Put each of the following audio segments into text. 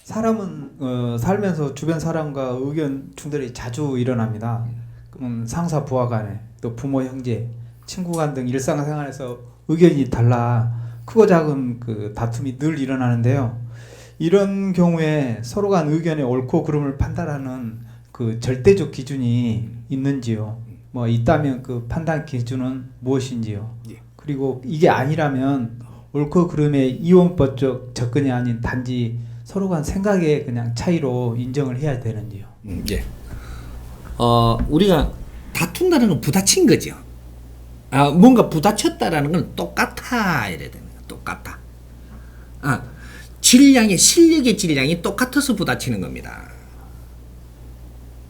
사람은 살면서 주변 사람과 의견 충돌이 자주 일어납니다. 그럼 상사 부하 간에 또 부모 형제 친구 간 등 일상생활에서 의견이 달라 크고 작은 그 다툼이 늘 일어나는데요. 이런 경우에 서로 간 의견의 옳고 그름을 판단하는 그 절대적 기준이 있는지요? 뭐 있다면 그 판단 기준은 무엇인지요? 예. 그리고 이게 아니라면 옳고 그름의 이원법적 접근이 아닌 단지 서로 간 생각의 그냥 차이로 인정을 해야 되는지요? 예. 우리가 다툰다는 건 부딪힌 거죠. 뭔가 부딪혔다라는 건 똑같아 이래야 되는 거야. 똑같아. 실력의 질량이 똑같아서 부딪히는 겁니다.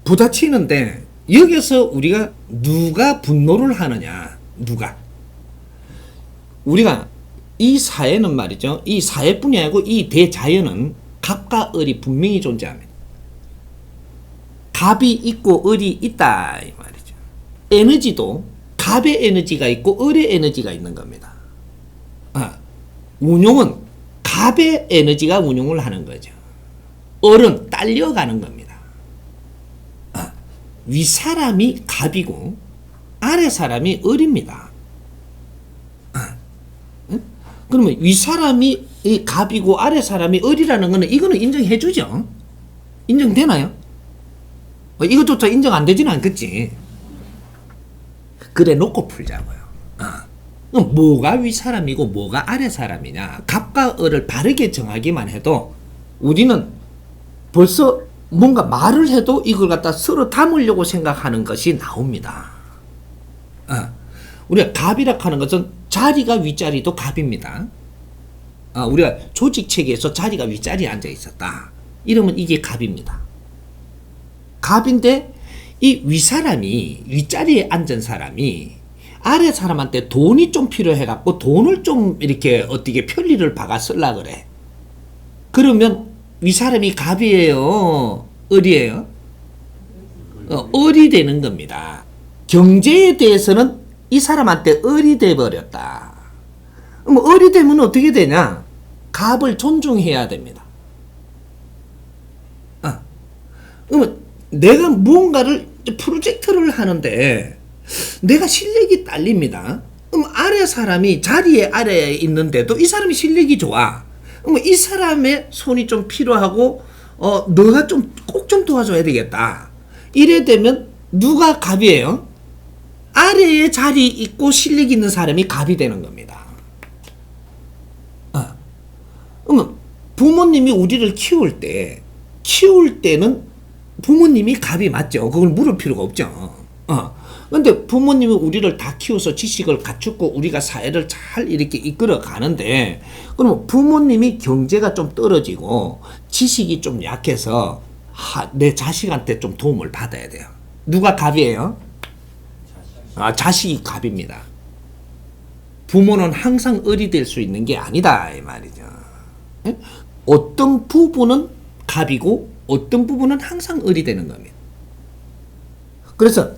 부딪히는데 여기서 우리가 누가 분노를 하느냐, 누가. 우리가 이 사회는 말이죠. 이 사회뿐이 아니고 이 대자연은 갑과 을이 분명히 존재합니다. 갑이 있고 을이 있다 이 말이죠. 에너지도 갑의 에너지가 있고 을의 에너지가 있는 겁니다. 운용은 갑의 에너지가 운용을 하는 거죠. 을은 딸려가는 겁니다. 위 사람이 갑이고 아래 사람이 을입니다. 그러면 위 사람이 갑이고 아래 사람이 을이라는 거는 이거는 인정해 주죠. 인정되나요? 이것조차 인정 안 되지는 않겠지. 그래 놓고 풀자고요. 그럼 뭐가 위 사람이고 뭐가 아래 사람이냐. 갑과 을을 바르게 정하기만 해도 우리는 벌써 뭔가 말을 해도 이걸 갖다 서로 담으려고 생각하는 것이 나옵니다. 우리가 갑이라 하는 것은 자리가 윗자리도 갑입니다. 우리가 조직체계에서 자리가 윗자리에 앉아 있었다. 이러면 이게 갑입니다. 갑인데 이 윗사람이 윗자리에 앉은 사람이 아래 사람한테 돈이 좀 필요해갖고 돈을 좀 이렇게 어떻게 편리를 박아 쓸라 그래. 그러면 윗사람이 갑이에요? 을이에요? 을이 되는 겁니다. 경제에 대해서는 이 사람한테 을이 돼버렸다. 그럼 을이 되면 어떻게 되냐? 갑을 존중해야 됩니다. 그러면 내가 무언가를 프로젝트를 하는데 내가 실력이 딸립니다. 그럼 아래 사람이 자리에 아래에 있는데도 이 사람이 실력이 좋아. 그럼 이 사람의 손이 좀 필요하고 너가 좀 꼭 좀 도와줘야 되겠다. 이래 되면 누가 갑이에요? 아래에 자리 있고 실력 있는 사람이 갑이 되는 겁니다. 그러면 부모님이 우리를 키울 때는 부모님이 갑이 맞죠. 그걸 물을 필요가 없죠. 근데 부모님이 우리를 다 키워서 지식을 갖추고 우리가 사회를 잘 이렇게 이끌어 가는데, 그러면 부모님이 경제가 좀 떨어지고 지식이 좀 약해서 내 자식한테 좀 도움을 받아야 돼요. 누가 갑이에요? 자식이 갑입니다. 부모는 항상 을이 될 수 있는 게 아니다 이 말이죠. 어떤 부부는 갑이고 어떤 부부는 항상 을이 되는 겁니다. 그래서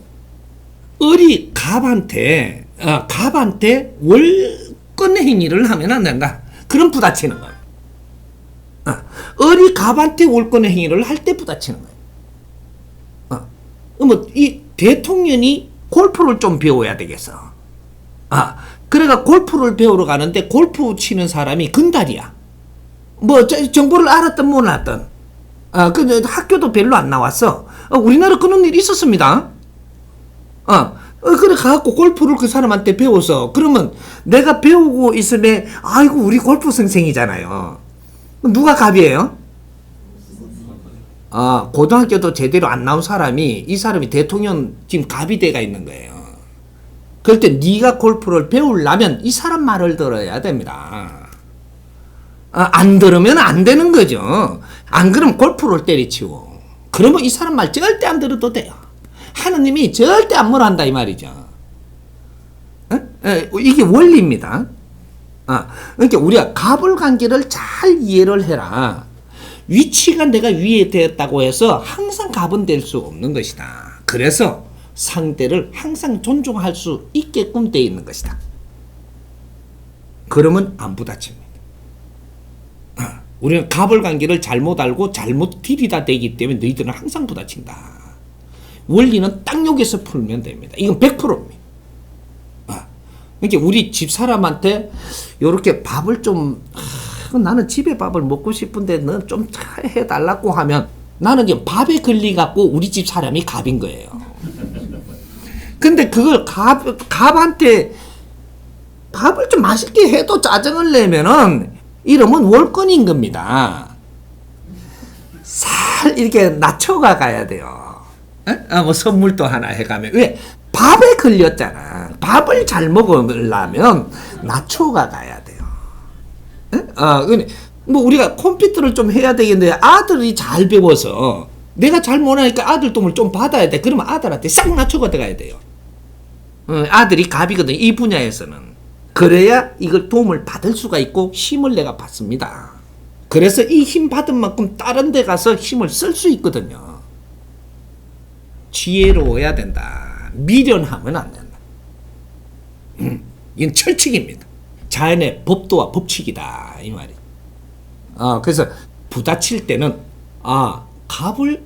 을이 갑한테 월권 행위를 하면 안 된다. 그럼 부딪히는 거예요. 을이 갑한테 월권 행위를 할 때 부딪히는 거예요. 그러면 이 대통령이 골프를 좀 배워야 되겠어. 그래가 골프를 배우러 가는데 골프 치는 사람이 근달이야. 뭐 정보를 알았든 몰랐든. 근데 학교도 별로 안 나왔어. 우리나라 그런 일이 있었습니다. 그래 가갖고 골프를 그 사람한테 배워서, 그러면 내가 배우고 있으면 아이고 우리 골프 선생이잖아요. 누가 갑이에요? 고등학교도 제대로 안 나온 사람이, 이 사람이 대통령 지금 갑이 돼가 있는 거예요. 그럴 때 네가 골프를 배우려면 이 사람 말을 들어야 됩니다. 안 들으면 안 되는 거죠. 안 그러면 골프를 때리치고. 그러면 이 사람 말 절대 안 들어도 돼요. 하느님이 절대 안 뭐란다 이 말이죠. 이게 원리입니다. 그러니까 우리가 갑을관계를 잘 이해를 해라. 위치가 내가 위에 되었다고 해서 항상 갑은 될 수 없는 것이다. 그래서 상대를 항상 존중할 수 있게끔 되어 있는 것이다. 그러면 안 부딪힙니다. 우리는 가불관계를 잘못 알고 잘못 들이다 대기 때문에 너희들은 항상 부딪힌다. 원리는 딱 여기서 풀면 됩니다. 이건 100%입니다. 그러니까 우리 집사람한테 이렇게 밥을 좀 나는 집에 밥을 먹고 싶은데 넌 좀 해달라고 하면 나는 이제 밥에 걸리갖고 우리 집 사람이 갑인 거예요. 근데 그걸 갑한테 밥을 좀 맛있게 해도 짜증을 내면은 이러면 월권인 겁니다. 살 이렇게 낮춰가 가야 돼요. 뭐 선물도 하나 해가면 왜? 밥에 걸렸잖아. 밥을 잘 먹으려면 낮춰가 가야 돼요. 뭐 우리가 컴퓨터를 좀 해야 되겠는데 아들이 잘 배워서 내가 잘 못하니까 아들 도움을 좀 받아야 돼. 그러면 아들한테 싹 낮춰가 들어가야 돼요. 아들이 갑이거든 이 분야에서는. 그래야 이걸 도움을 받을 수가 있고 힘을 내가 받습니다. 그래서 이 힘 받은 만큼 다른 데 가서 힘을 쓸 수 있거든요. 지혜로워야 된다. 미련하면 안 된다. 이건 철칙입니다. 자연의 법도와 법칙이다 이 말이에요. 그래서 부딪힐 때는 갑을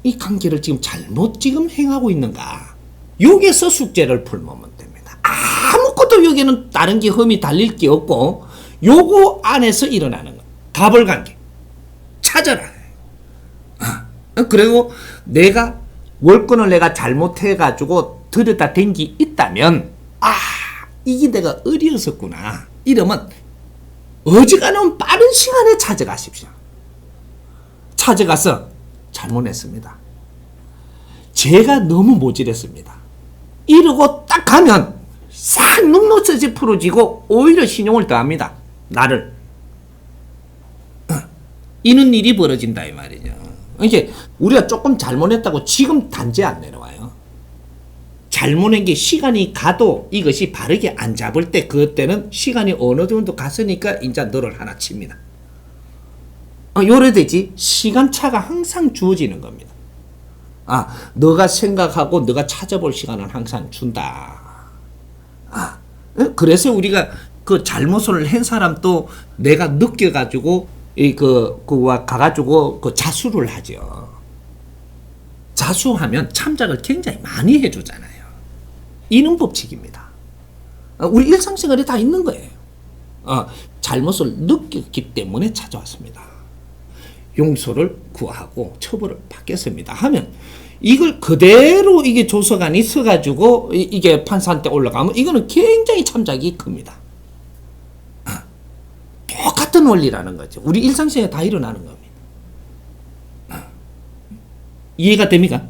이 관계를 지금 잘못 지금 행하고 있는가 여기서 숙제를 풀면 됩니다. 아무것도 여기는 다른 게 흠이 달릴 게 없고 요거 안에서 일어나는 거예요. 갑을 관계 찾아라. 그리고 내가 월권을 내가 잘못해가지고 들여다 댄 게 있다면 이게 내가 어리었었구나 이러면 어지간하면 빠른 시간에 찾아가십시오. 찾아가서 잘못했습니다. 제가 너무 모질했습니다. 이러고 딱 가면 싹 눈노릇이 풀어지고 오히려 신용을 더합니다. 나를. 이런 일이 벌어진다 이 말이죠. 이게 우리가 조금 잘못했다고 지금 단죄 안 내려와요. 잘못한 게 시간이 가도 이것이 바르게 안 잡을 때 그때는 시간이 어느 정도 갔으니까 이제 너를 하나 칩니다. 요래 되지 시간차가 항상 주어지는 겁니다. 너가 생각하고 너가 찾아볼 시간은 항상 준다. 그래서 우리가 그 잘못을 한 사람도 내가 느껴가지고 가가지고 그 자수를 하죠. 자수하면 참작을 굉장히 많이 해주잖아요. 이는 법칙입니다. 우리 일상생활에 다 있는 거예요. 잘못을 느꼈기 때문에 찾아왔습니다. 용서를 구하고 처벌을 받겠습니다 하면 이걸 그대로 이게 조서관이 써가지고 이게 판사한테 올라가면 이거는 굉장히 참작이 큽니다. 똑같은 원리라는 거죠. 우리 일상생활에 다 일어나는 겁니다. 이해가 됩니까?